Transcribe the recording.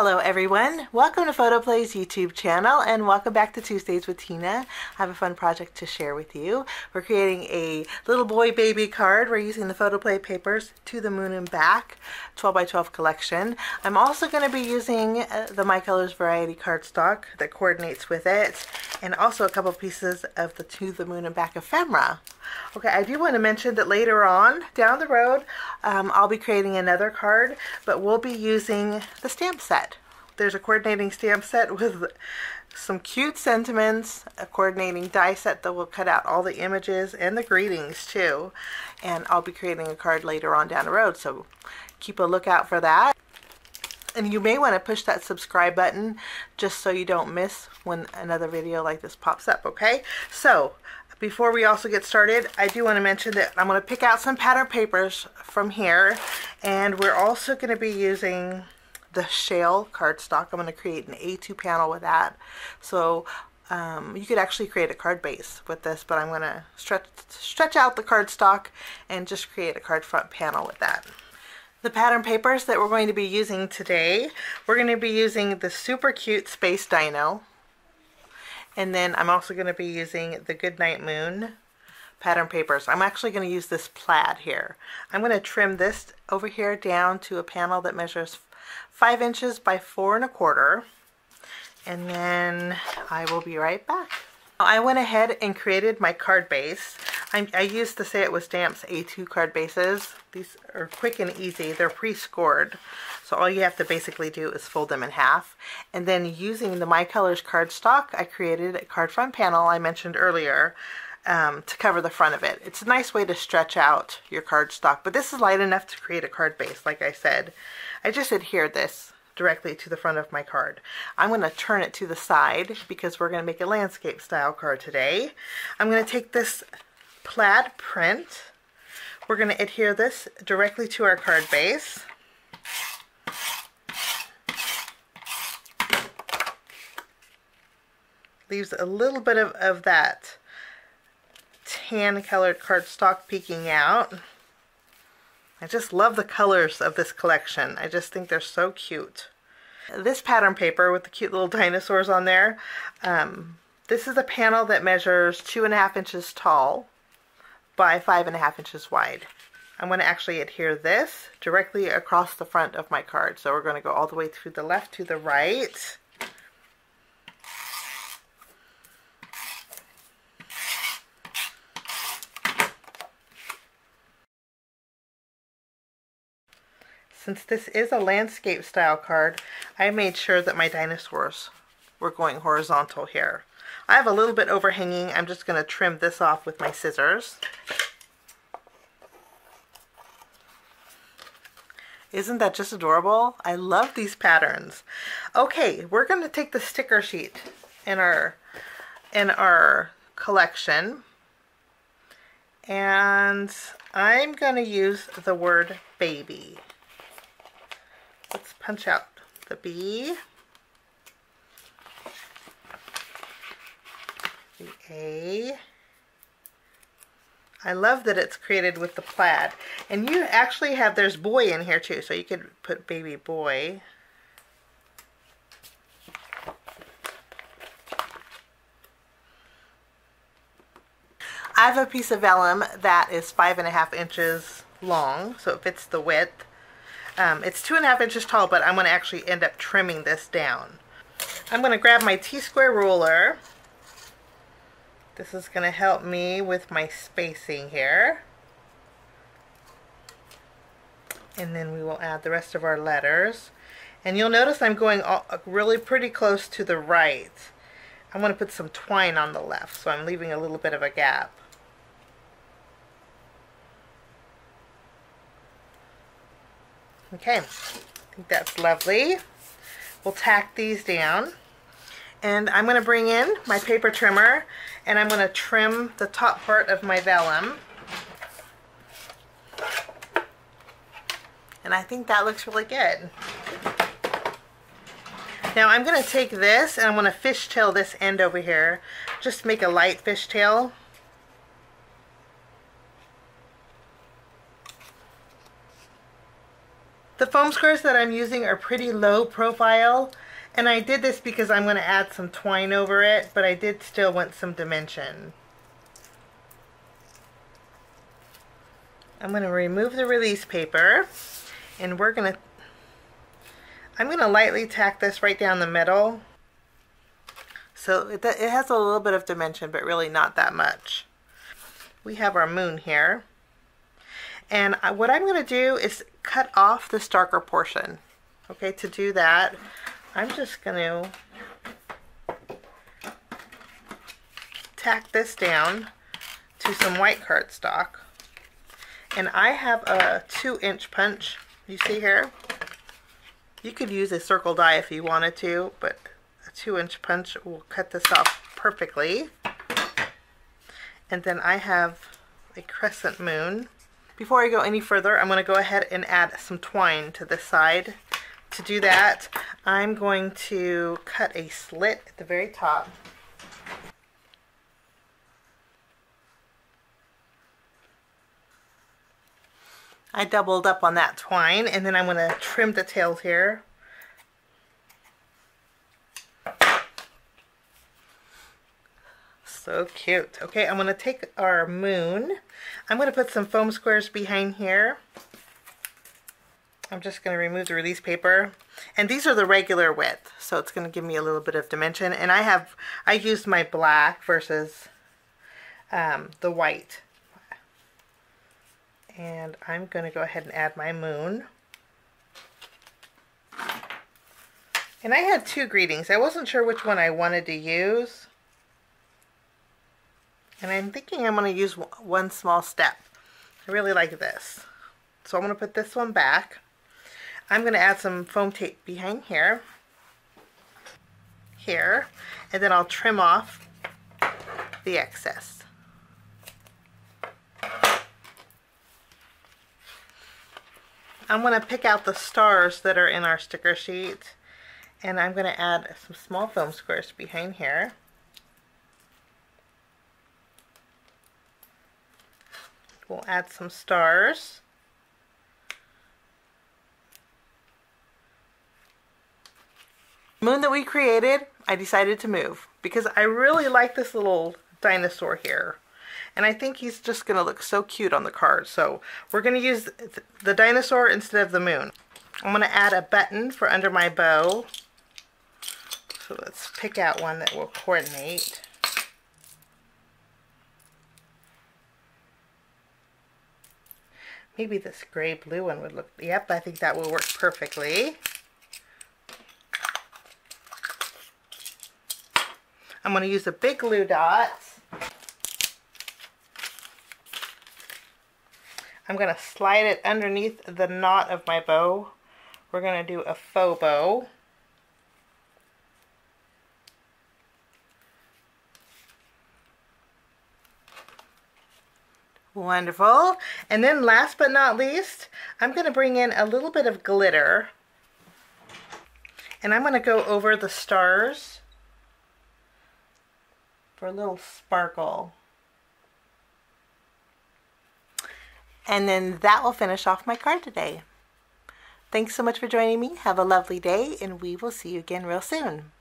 Hello everyone, welcome to PhotoPlay's YouTube channel and welcome back to Tuesdays with Tina. I have a fun project to share with you. We're creating a little boy baby card. We're using the PHOTOPLAY papers To the Moon and Back 12x12 collection. I'm also going to be using the My Colors Variety cardstock that coordinates with it, and also a couple pieces of the To the Moon and Back ephemera. Okay, I do want to mention that later on down the road I'll be creating another card, but we'll be using the stamp set. There's a coordinating stamp set with some cute sentiments, a coordinating die set that will cut out all the images and the greetings too. And I'll be creating a card later on down the road, so keep a lookout for that. And you may want to push that subscribe button just so you don't miss when another video like this pops up, okay? So before we also get started, I do want to mention that I'm going to pick out some pattern papers from here, and we're also going to be using the shale cardstock. I'm going to create an A2 panel with that. So you could actually create a card base with this, but I'm going to stretch out the cardstock and just create a card front panel with that. The pattern papers that we're going to be using today, we're going to be using the super cute Space Dino. And then I'm also going to be using the Goodnight Moon pattern papers. I'm actually going to use this plaid here. I'm going to trim this over here down to a panel that measures 5 inches by 4 1/4. And then I will be right back. I went ahead and created my card base. I used to say it was Stamp's A2 card bases. These are quick and easy. They're pre-scored. So all you have to basically do is fold them in half. And then using the My Colors cardstock, I created a card front panel I mentioned earlier to cover the front of it. It's a nice way to stretch out your cardstock, but this is light enough to create a card base, like I said. I just adhered this directly to the front of my card. I'm going to turn it to the side because we're going to make a landscape style card today. I'm going to take this plaid print. We're going to adhere this directly to our card base. Leaves a little bit of that tan colored cardstock peeking out. I just love the colors of this collection. I just think they're so cute. This pattern paper with the cute little dinosaurs on there, this is a panel that measures 2.5 inches tall by 5.5 inches wide. I'm going to actually adhere this directly across the front of my card. So we're going to go all the way to the left to the right. Since this is a landscape style card, I made sure that my dinosaurs were going horizontal here. I have a little bit overhanging. I'm just going to trim this off with my scissors. Isn't that just adorable? I love these patterns. Okay, we're going to take the sticker sheet in our collection, and I'm going to use the word baby. Let's punch out the B, the A. I love that it's created with the plaid. And you actually have, there's boy in here too, so you could put baby boy. I have a piece of vellum that is 5.5 inches long, so it fits the width. It's 2.5 inches tall, but I'm going to actually end up trimming this down. I'm going to grab my T-square ruler. This is going to help me with my spacing here. And then we will add the rest of our letters. And you'll notice I'm going really pretty close to the right. I want to put some twine on the left, so I'm leaving a little bit of a gap. Okay, I think that's lovely. We'll tack these down. And I'm going to bring in my paper trimmer, and I'm going to trim the top part of my vellum. And I think that looks really good. Now I'm going to take this and I'm going to fishtail this end over here. Just make a light fishtail. The foam squares that I'm using are pretty low profile, and I did this because I'm going to add some twine over it, but I did still want some dimension. I'm going to remove the release paper, and I'm going to lightly tack this right down the middle. So it has a little bit of dimension, but really not that much. We have our moon here. And what I'm going to do is cut off this darker portion. Okay, to do that, I'm just going to tack this down to some white cardstock. And I have a 2-inch punch, you see here. You could use a circle die if you wanted to, but a 2-inch punch will cut this off perfectly. And then I have a crescent moon. Before I go any further, I'm going to go ahead and add some twine to this side. To do that, I'm going to cut a slit at the very top. I doubled up on that twine, and then I'm going to trim the tails here. So cute. Okay, I'm going to take our moon. I'm going to put some foam squares behind here. I'm just going to remove the release paper. And these are the regular width, so it's going to give me a little bit of dimension. And I used my black versus the white. And I'm going to go ahead and add my moon. And I had 2 greetings. I wasn't sure which one I wanted to use. And I'm thinking I'm going to use one small step. I really like this. So I'm going to put this one back. I'm going to add some foam tape behind here. And then I'll trim off the excess. I'm going to pick out the stars that are in our sticker sheet. And I'm going to add some small foam squares behind here. We'll add some stars. The moon that we created, I decided to move because I really like this little dinosaur here. And I think he's just going to look so cute on the card. So we're going to use the dinosaur instead of the moon. I'm going to add a button for under my bow. So let's pick out one that will coordinate. Maybe this gray blue one would look, yep, I think that will work perfectly. I'm going to use a big glue dot. I'm going to slide it underneath the knot of my bow. We're going to do a faux bow. Wonderful. And then last but not least, I'm going to bring in a little bit of glitter. And I'm going to go over the stars for a little sparkle. And then that will finish off my card today. Thanks so much for joining me. Have a lovely day, and we will see you again real soon.